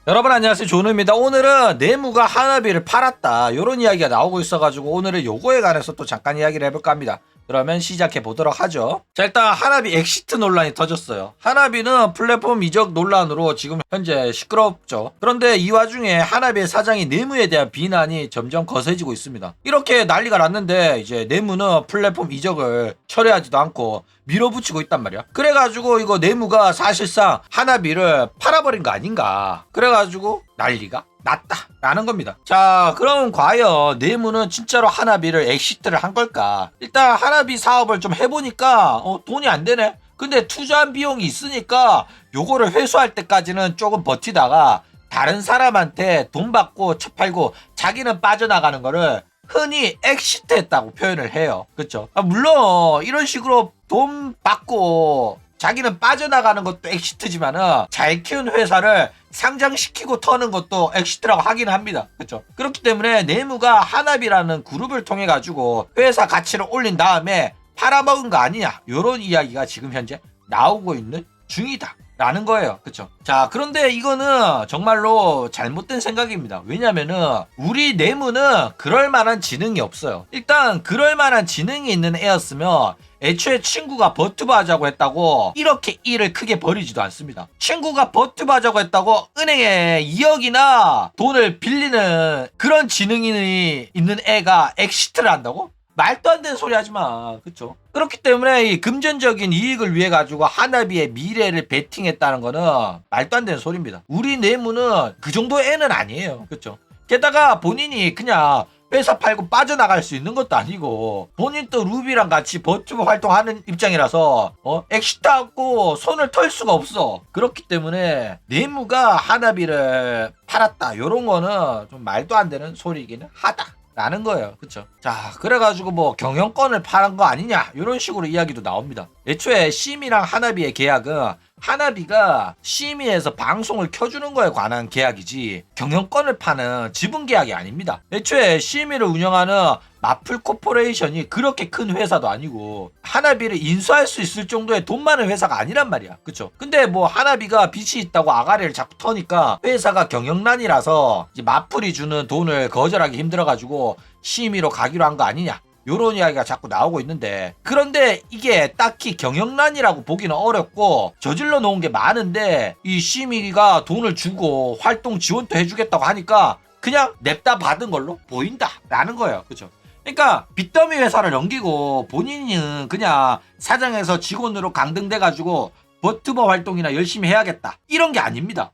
여러분 안녕하세요, 조은우입니다. 오늘은 내무가 하나비를 팔았다 요런 이야기가 나오고 있어가지고 오늘은 요거에 관해서 또 잠깐 이야기를 해볼까 합니다. 그러면 시작해 보도록 하죠. 자, 일단 하나비 엑시트 논란이 터졌어요. 하나비는 플랫폼 이적 논란으로 지금 현재 시끄럽죠. 그런데 이 와중에 하나비의 사장이 내무에 대한 비난이 점점 거세지고 있습니다. 이렇게 난리가 났는데 이제 내무는 플랫폼 이적을 철회하지도 않고 밀어붙이고 있단 말이야. 그래가지고 이거 내무가 사실상 하나비를 팔아버린 거 아닌가, 그래가지고 난리가 났다라는 겁니다. 자, 그럼 과연 내무는 진짜로 하나비를 엑시트를 한 걸까? 일단 하나비 사업을 좀 해보니까 돈이 안 되네. 근데 투자한 비용이 있으니까 요거를 회수할 때까지는 조금 버티다가 다른 사람한테 돈 받고 차 팔고 자기는 빠져나가는 거를 흔히 엑시트 했다고 표현을 해요. 그쵸? 물론 이런 식으로 돈 받고 자기는 빠져나가는 것도 엑시트지만은 잘 키운 회사를 상장시키고 터는 것도 엑시트라고 하긴 합니다. 그렇죠? 그렇기 때문에 내무가 하나비라는 그룹을 통해 가지고 회사 가치를 올린 다음에 팔아먹은 거 아니냐, 요런 이야기가 지금 현재 나오고 있는 중이다 라는 거예요. 그쵸? 자, 그런데 이거는 정말로 잘못된 생각입니다. 왜냐면은 우리 내무는 그럴 만한 지능이 없어요. 일단 그럴 만한 지능이 있는 애였으면 애초에 친구가 버튜브 하자고 했다고 이렇게 일을 크게 벌이지도 않습니다. 친구가 버튜브 하자고 했다고 은행에 2억이나 돈을 빌리는 그런 지능이 있는 애가 엑시트를 한다고? 말도 안 되는 소리 하지 마. 그쵸? 그렇기 때문에 이 금전적인 이익을 위해 가지고 하나비의 미래를 베팅했다는 거는 말도 안 되는 소리입니다. 우리 내무는 그 정도 애는 아니에요. 그쵸? 게다가 본인이 그냥 회사 팔고 빠져나갈 수 있는 것도 아니고 본인 또 루비랑 같이 버튜브 활동하는 입장이라서 엑시트하고 손을 털 수가 없어. 그렇기 때문에 내무가 하나비를 팔았다 요런 거는 좀 말도 안 되는 소리이기는 하다 라는 거예요. 그쵸? 자, 그래가지고 뭐 경영권을 팔은 거 아니냐 이런 식으로 이야기도 나옵니다. 애초에 시미랑 하나비의 계약은 하나비가 시미에서 방송을 켜주는 거에 관한 계약이지 경영권을 파는 지분 계약이 아닙니다. 애초에 시미를 운영하는 마플 코퍼레이션이 그렇게 큰 회사도 아니고 하나비를 인수할 수 있을 정도의 돈 많은 회사가 아니란 말이야. 그쵸? 근데 뭐 하나비가 빚이 있다고 아가리를 자꾸 터니까 회사가 경영난이라서 이제 마플이 주는 돈을 거절하기 힘들어가지고 시미로 가기로 한 거 아니냐 요런 이야기가 자꾸 나오고 있는데, 그런데 이게 딱히 경영난이라고 보기는 어렵고 저질러 놓은 게 많은데 이 시미가 돈을 주고 활동 지원도 해주겠다고 하니까 그냥 냅다 받은 걸로 보인다 라는 거예요. 그죠? 그러니까 빚더미 회사를 넘기고 본인은 그냥 사장에서 직원으로 강등돼가지고 버튜버 활동이나 열심히 해야겠다 이런 게 아닙니다.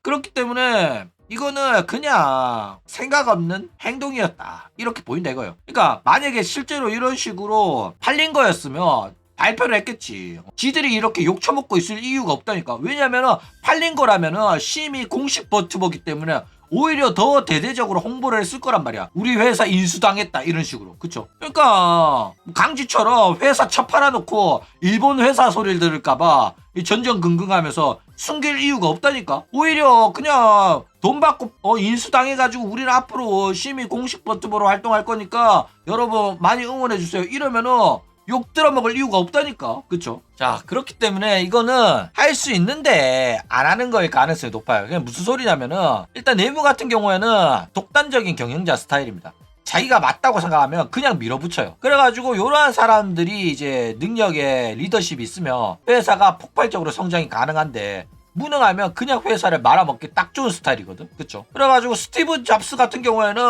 그렇기 때문에 이거는 그냥 생각 없는 행동이었다 이렇게 보인다 이거예요. 그러니까 만약에 실제로 이런 식으로 팔린 거였으면 발표를 했겠지. 지들이 이렇게 욕 처먹고 있을 이유가 없다니까. 왜냐면은 팔린 거라면은 심의 공식 버튜버기 때문에 오히려 더 대대적으로 홍보를 했을 거란 말이야. 우리 회사 인수당했다 이런 식으로. 그쵸? 그러니까 강지처럼 회사 쳐 팔아놓고 일본 회사 소리를 들을까봐 전전긍긍하면서 숨길 이유가 없다니까. 오히려 그냥 돈 받고 인수당해가지고 우리는 앞으로 심의 공식 버튜버로 활동할 거니까 여러분 많이 응원해주세요 이러면은 욕 들어먹을 이유가 없다니까. 그쵸? 자, 그렇기 때문에 이거는 할 수 있는데 안 하는 거일 가능성이 높아요. 그냥 무슨 소리냐면은 일단 내무 같은 경우에는 독단적인 경영자 스타일입니다. 자기가 맞다고 생각하면 그냥 밀어붙여요. 그래가지고 이러한 사람들이 이제 능력에 리더십이 있으면 회사가 폭발적으로 성장이 가능한데 무능하면 그냥 회사를 말아먹기 딱 좋은 스타일이거든. 그쵸? 그래가지고 스티브 잡스 같은 경우에는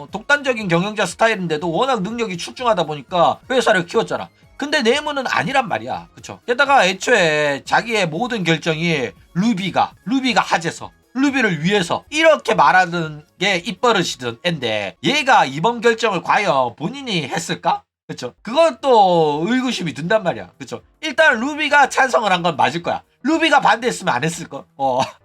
독단적인 경영자 스타일인데도 워낙 능력이 출중하다 보니까 회사를 키웠잖아. 근데 내무는 아니란 말이야. 그쵸? 게다가 애초에 자기의 모든 결정이 루비가 하재서 루비를 위해서 이렇게 말하는 게 입버릇이던 앤데 얘가 이번 결정을 과연 본인이 했을까? 그쵸? 그것도 의구심이 든단 말이야. 그쵸? 일단 루비가 찬성을 한 건 맞을 거야. 루비가 반대했으면 안 했을걸?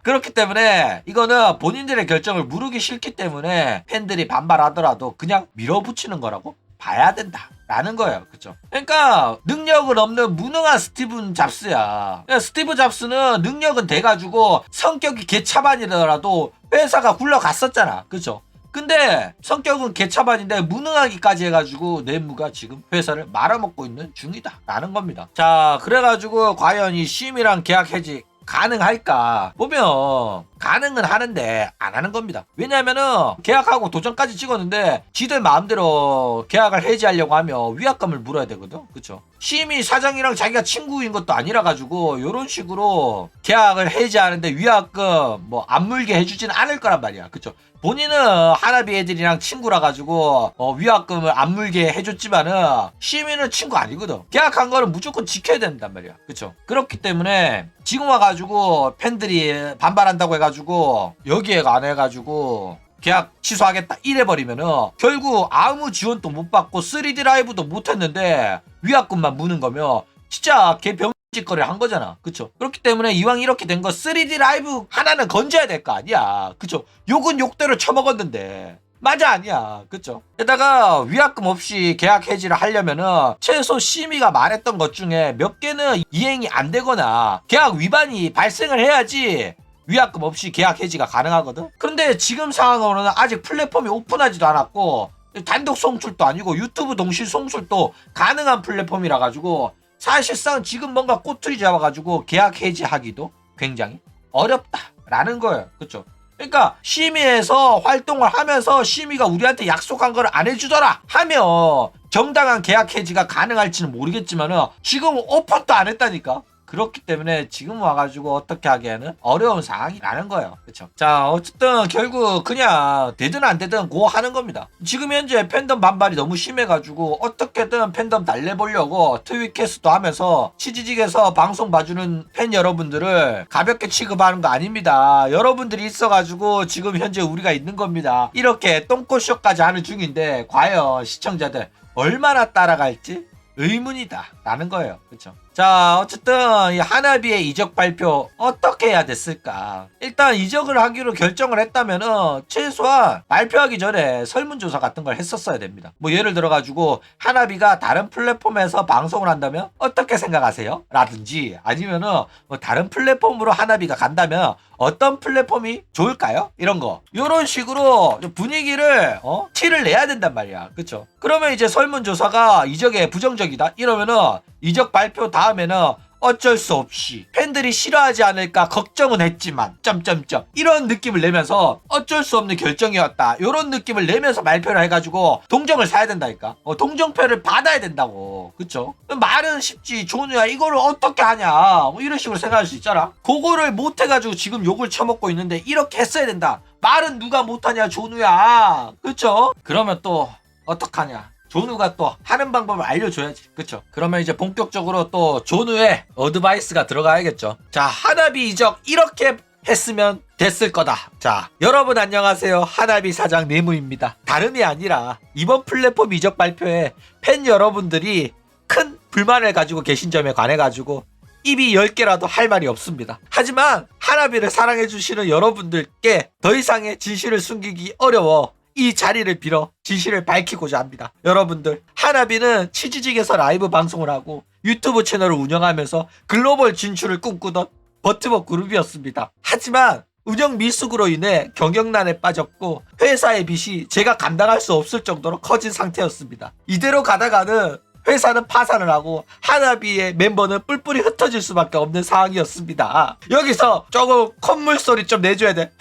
그렇기 때문에 이거는 본인들의 결정을 무르기 싫기 때문에 팬들이 반발하더라도 그냥 밀어붙이는 거라고 봐야 된다 라는 거예요. 그쵸? 그러니까 능력은 없는 무능한 스티브 잡스야. 스티브 잡스는 능력은 돼가지고 성격이 개차반이더라도 회사가 굴러갔었잖아. 그쵸? 근데 성격은 개차반인데 무능하기까지 해가지고 내무가 지금 회사를 말아먹고 있는 중이다 라는 겁니다. 자, 그래가지고 과연 이 심이랑 계약 해지 가능할까 보면 가능은 하는데 안 하는 겁니다. 왜냐면은 계약하고 도장까지 찍었는데 지들 마음대로 계약을 해지하려고 하면 위약금을 물어야 되거든. 그쵸? 심의 사장이랑 자기가 친구인 것도 아니라 가지고 요런 식으로 계약을 해지하는데 위약금 뭐 안 물게 해주지는 않을 거란 말이야. 그쵸? 본인은 하나비 애들이랑 친구라 가지고 위약금을 안 물게 해줬지만은 시민은 친구 아니거든. 계약한 거는 무조건 지켜야 된단 말이야. 그쵸? 그렇기 때문에 지금 와가지고 팬들이 반발한다고 해가지고 여기에 안 해가지고 계약 취소하겠다 이래버리면은 결국 아무 지원도 못 받고 3D 라이브도 못 했는데 위약금만 무는 거면 진짜 걔 병짓거리 한 거잖아. 그쵸? 그렇기 때문에 이왕 이렇게 된 거 3D 라이브 하나는 건져야 될 거 아니야. 그쵸? 욕은 욕대로 처먹었는데 맞아 아니야. 그쵸? 게다가 위약금 없이 계약 해지를 하려면은 최소 심의가 말했던 것 중에 몇 개는 이행이 안 되거나 계약 위반이 발생을 해야지 위약금 없이 계약 해지가 가능하거든. 그런데 지금 상황으로는 아직 플랫폼이 오픈하지도 않았고 단독 송출도 아니고 유튜브 동시 송출도 가능한 플랫폼이라 가지고 사실상 지금 뭔가 꼬투리 잡아가지고 계약 해지하기도 굉장히 어렵다라는 거예요. 그쵸? 그러니까 심의에서 활동을 하면서 심의가 우리한테 약속한 걸 안 해주더라 하면 정당한 계약 해지가 가능할지는 모르겠지만은 지금 오픈도 안 했다니까. 그렇기 때문에 지금 와가지고 어떻게 하기에는 어려운 상황이라는 거예요. 그쵸? 자, 어쨌든 결국 그냥 되든 안 되든 고 하는 겁니다. 지금 현재 팬덤 반발이 너무 심해가지고 어떻게든 팬덤 달래보려고 트윗캐스트도 하면서 치지직에서 방송 봐주는 팬 여러분들을 가볍게 취급하는 거 아닙니다. 여러분들이 있어가지고 지금 현재 우리가 있는 겁니다. 이렇게 똥꼬쇼까지 하는 중인데 과연 시청자들 얼마나 따라갈지 의문이다 라는 거예요. 그쵸? 자, 어쨌든 이 하나비의 이적 발표 어떻게 해야 됐을까? 일단 이적을 하기로 결정을 했다면은 최소한 발표하기 전에 설문조사 같은 걸 했었어야 됩니다. 뭐 예를 들어가지고 하나비가 다른 플랫폼에서 방송을 한다면 어떻게 생각하세요? 라든지 아니면은 뭐 다른 플랫폼으로 하나비가 간다면 어떤 플랫폼이 좋을까요? 이런 거. 이런 식으로 분위기를 티를 내야 된단 말이야. 그쵸? 그러면 이제 설문조사가 이적에 부정적이다 이러면은 이적 발표 다음에는 어쩔 수 없이 팬들이 싫어하지 않을까 걱정은 했지만 점점점 이런 느낌을 내면서 어쩔 수 없는 결정이었다 이런 느낌을 내면서 발표를 해가지고 동정을 사야 된다니까. 동정표를 받아야 된다고. 그쵸? 말은 쉽지 조누야 이거를 어떻게 하냐 뭐 이런 식으로 생각할 수 있잖아. 그거를 못해가지고 지금 욕을 처먹고 있는데 이렇게 했어야 된다. 말은 누가 못하냐 조누야. 그쵸? 그러면 또 어떡하냐. 조누가 또 하는 방법을 알려줘야지. 그쵸? 그러면 이제 본격적으로 또 조누의 어드바이스가 들어가야겠죠. 자, 하나비 이적 이렇게 했으면 됐을 거다. 자, 여러분 안녕하세요. 하나비 사장 네무입니다. 다름이 아니라 이번 플랫폼 이적 발표에 팬 여러분들이 큰 불만을 가지고 계신 점에 관해 가지고 입이 10개라도 할 말이 없습니다. 하지만 하나비를 사랑해주시는 여러분들께 더 이상의 진실을 숨기기 어려워 이 자리를 빌어 진실을 밝히고자 합니다. 여러분들, 하나비는 치지직에서 라이브 방송을 하고 유튜브 채널을 운영하면서 글로벌 진출을 꿈꾸던 버트버 그룹이었습니다. 하지만 운영 미숙으로 인해 경영난에 빠졌고 회사의 빚이 제가 감당할 수 없을 정도로 커진 상태였습니다. 이대로 가다가는 회사는 파산을 하고 하나비의 멤버는 뿔뿔이 흩어질 수밖에 없는 상황이었습니다. 여기서 조금 콧물 소리 좀 내줘야 돼.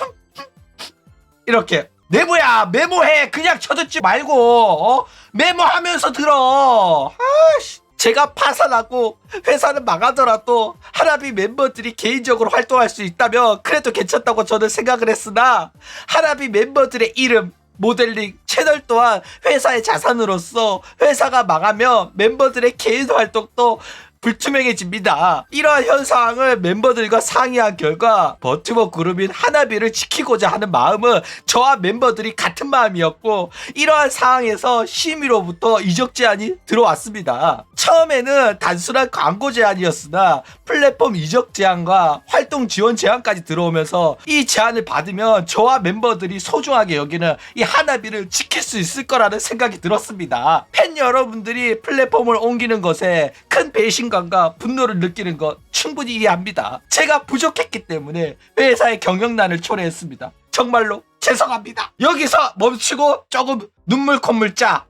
이렇게. 네모야 메모해. 그냥 쳐듣지 말고 메모하면서 들어. 아이씨. 제가 파산하고 회사는 망하더라도 하나비 멤버들이 개인적으로 활동할 수 있다면 그래도 괜찮다고 저는 생각을 했으나 하나비 멤버들의 이름 모델링 채널 또한 회사의 자산으로서 회사가 망하면 멤버들의 개인 활동도 불투명해집니다. 이러한 현상을 member들과 상의한 결과 버티버 그룹인 하나비를 지키고자 하는 마음은 저와 멤버들이 같은 마음이었고 이러한 상황에서 심의로부터 이적 제안이 들어왔습니다. 처음에는 단순한 광고 제안이었으나 플랫폼 이적 제안과 활동 지원 제안까지 들어오면서 이 제안을 받으면 저와 멤버들이 소중하게 여기는 이 하나비를 지킬 수 있을 거라는 생각이 들었습니다. 팬 여러분들이 플랫폼을 옮기는 것에 큰 배신감과 분노를 느끼는 것 충분히 이해합니다. 제가 부족했기 때문에 회사의 경영난을 초래했습니다. 정말로 죄송합니다. 여기서 멈추고 조금 눈물 콧물 짜.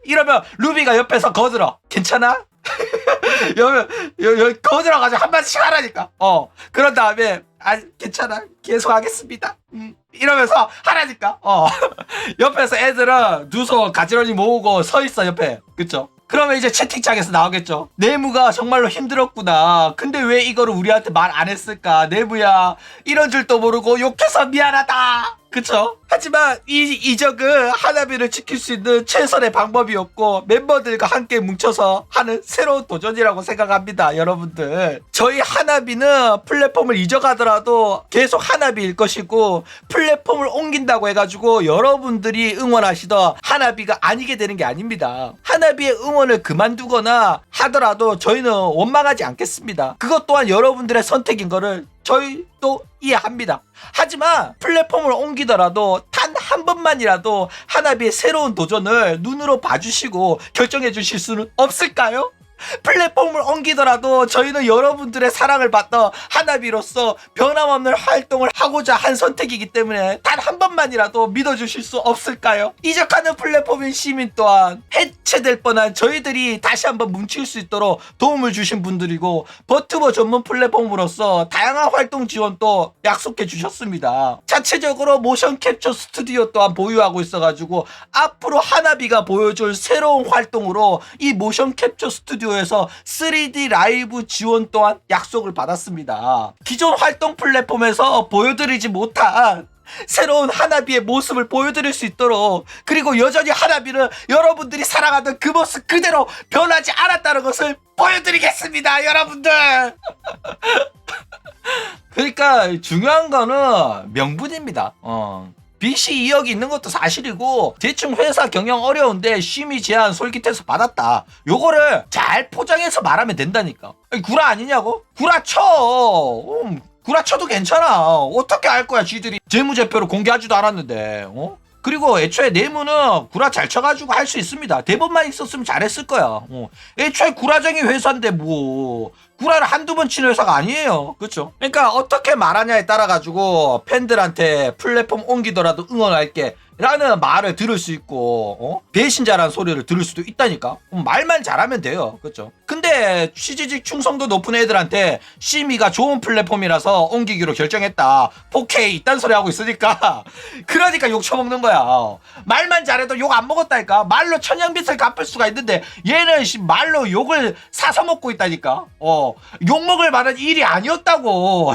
이러면 루비가 옆에서 거들어. 괜찮아? 여기 거들어가지고 한마디씩 하라니까. 그런 다음에 괜찮아 계속 하겠습니다. 이러면서 하라니까. 옆에서 애들은 두 손 가지런히 모으고 서 있어 옆에. 그쵸? 그러면 이제 채팅창에서 나오겠죠. 내무가 정말로 힘들었구나. 근데 왜 이거를 우리한테 말 안 했을까? 내무야 이런 줄도 모르고 욕해서 미안하다. 그쵸? 하지만 이 이적은 하나비를 지킬 수 있는 최선의 방법이었고 멤버들과 함께 뭉쳐서 하는 새로운 도전이라고 생각합니다. 여러분들 저희 하나비는 플랫폼을 이적하더라도 계속 하나비일 것이고 플랫폼을 옮긴다고 해가지고 여러분들이 응원하시던 하나비가 아니게 되는 게 아닙니다. 하나비의 응원을 그만두거나 하더라도 저희는 원망하지 않겠습니다. 그것 또한 여러분들의 선택인 거를 저희도 이해합니다. 하지만 플랫폼을 옮기더라도 단 한 번만이라도 하나비의 새로운 도전을 눈으로 봐주시고 결정해 주실 수는 없을까요? 플랫폼을 옮기더라도 저희는 여러분들의 사랑을 받던 하나비로서 변함없는 활동을 하고자 한 선택이기 때문에 단 한 번만이라도 믿어주실 수 없을까요? 이적하는 플랫폼인 시민 또한 해체될 뻔한 저희들이 다시 한번 뭉칠 수 있도록 도움을 주신 분들이고 버튜버 전문 플랫폼으로서 다양한 활동 지원도 약속해 주셨습니다. 자체적으로 모션 캡처 스튜디오 또한 보유하고 있어가지고 앞으로 하나비가 보여줄 새로운 활동으로 이 모션 캡처 스튜디오에서 3D 라이브 지원 또한 약속을 받았습니다. 기존 활동 플랫폼에서 보여드리지 못한 새로운 하나비의 모습을 보여드릴 수 있도록 그리고 여전히 하나비는 여러분들이 사랑하던 그 모습 그대로 변하지 않았다는 것을 보여드리겠습니다. 여러분들 그러니까 중요한 거는 명분입니다. 빚이 2억이 있는 것도 사실이고 대충 회사 경영 어려운데 심의 제안 솔깃해서 받았다. 요거를 잘 포장해서 말하면 된다니까. 구라 아니냐고? 구라 쳐. 구라 쳐도 괜찮아. 어떻게 알 거야 쥐들이 재무제표를 공개하지도 않았는데. 그리고 애초에 내무는 구라 잘 쳐가지고 할 수 있습니다. 대본만 있었으면 잘했을 거야. 애초에 구라쟁이 회사인데 뭐 구라를 한두 번 치는 회사가 아니에요. 그렇죠? 그러니까 어떻게 말하냐에 따라 가지고 팬들한테 플랫폼 옮기더라도 응원할게 라는 말을 들을 수 있고 배신자라는 소리를 들을 수도 있다니까. 말만 잘하면 돼요. 그렇죠? 근데 취지직 충성도 높은 애들한테 심의가 좋은 플랫폼이라서 옮기기로 결정했다. 4K 이딴 소리 하고 있으니까 그러니까 욕 처먹는 거야. 말만 잘해도 욕 안 먹었다니까. 말로 천냥빚을 갚을 수가 있는데 얘는 말로 욕을 사서 먹고 있다니까. 욕 먹을 만한 일이 아니었다고.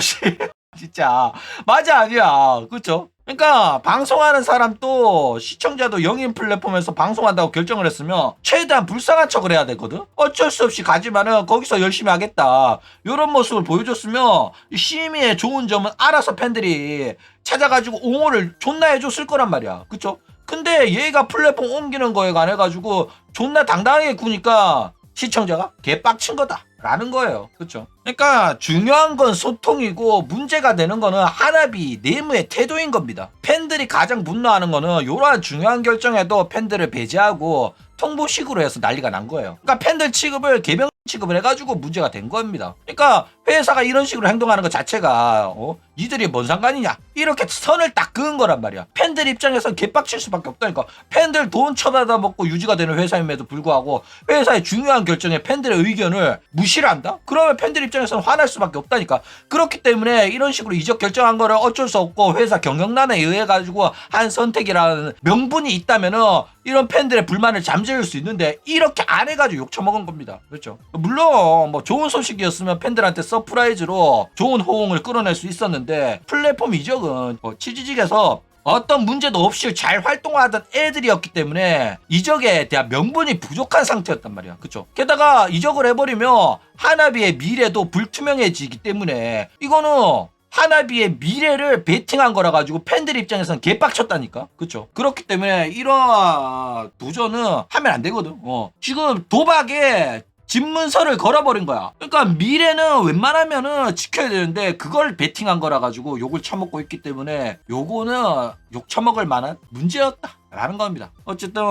진짜 맞아 아니야. 그렇죠? 그러니까 방송하는 사람도 시청자도 영인 플랫폼에서 방송한다고 결정을 했으면 최대한 불쌍한 척을 해야 되거든. 어쩔 수 없이 가지만은 거기서 열심히 하겠다 이런 모습을 보여줬으면 심의의 좋은 점은 알아서 팬들이 찾아가지고 옹호를 존나 해줬을 거란 말이야. 그쵸? 근데 얘가 플랫폼 옮기는 거에 관해 가지고 존나 당당하게 구니까 시청자가 개빡친 거다 라는 거예요. 그쵸? 그러니까 중요한 건 소통이고 문제가 되는 거는 하나비 내무의 태도인 겁니다. 팬들이 가장 분노하는 거는 이러한 중요한 결정에도 팬들을 배제하고 통보식으로 해서 난리가 난 거예요. 그러니까 팬들 취급을 개병 취급을 해가지고 문제가 된 겁니다. 그러니까 회사가 이런 식으로 행동하는 것 자체가 니들이 뭔 상관이냐 이렇게 선을 딱 그은 거란 말이야. 팬들 입장에선 개빡칠 수밖에 없다니까. 팬들 돈 쳐다다 먹고 유지가 되는 회사임에도 불구하고 회사의 중요한 결정에 팬들의 의견을 무시를 한다? 그러면 팬들 입장에서는 화날 수밖에 없다니까. 그렇기 때문에 이런 식으로 이적 결정한 거를 어쩔 수 없고 회사 경영난에 의해 가지고 한 선택이라는 명분이 있다면은 이런 팬들의 불만을 잠재울 수 있는데 이렇게 안 해가지고 욕처먹은 겁니다. 그렇죠? 물론 뭐 좋은 소식이었으면 팬들한테 서프라이즈로 좋은 호응을 끌어낼 수 있었는데 플랫폼 이적은 취지직에서 어떤 문제도 없이 잘 활동하던 애들이었기 때문에 이적에 대한 명분이 부족한 상태였단 말이야. 그쵸? 게다가 이적을 해버리면 하나비의 미래도 불투명해지기 때문에 이거는 하나비의 미래를 베팅한 거라 가지고 팬들 입장에서는 개빡쳤다니까. 그쵸? 그렇기 때문에 이런 도전은 하면 안 되거든. 지금 도박에 집문서를 걸어버린 거야. 그러니까 미래는 웬만하면은 지켜야 되는데 그걸 베팅한 거라 가지고 욕을 처먹고 있기 때문에 요거는 욕 처먹을 만한 문제였다라는 겁니다. 어쨌든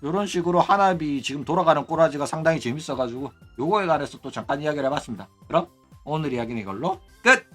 이런 식으로 하나비 지금 돌아가는 꼬라지가 상당히 재밌어가지고 요거에 관해서 또 잠깐 이야기를 해봤습니다. 그럼 오늘 이야기는 이걸로 끝!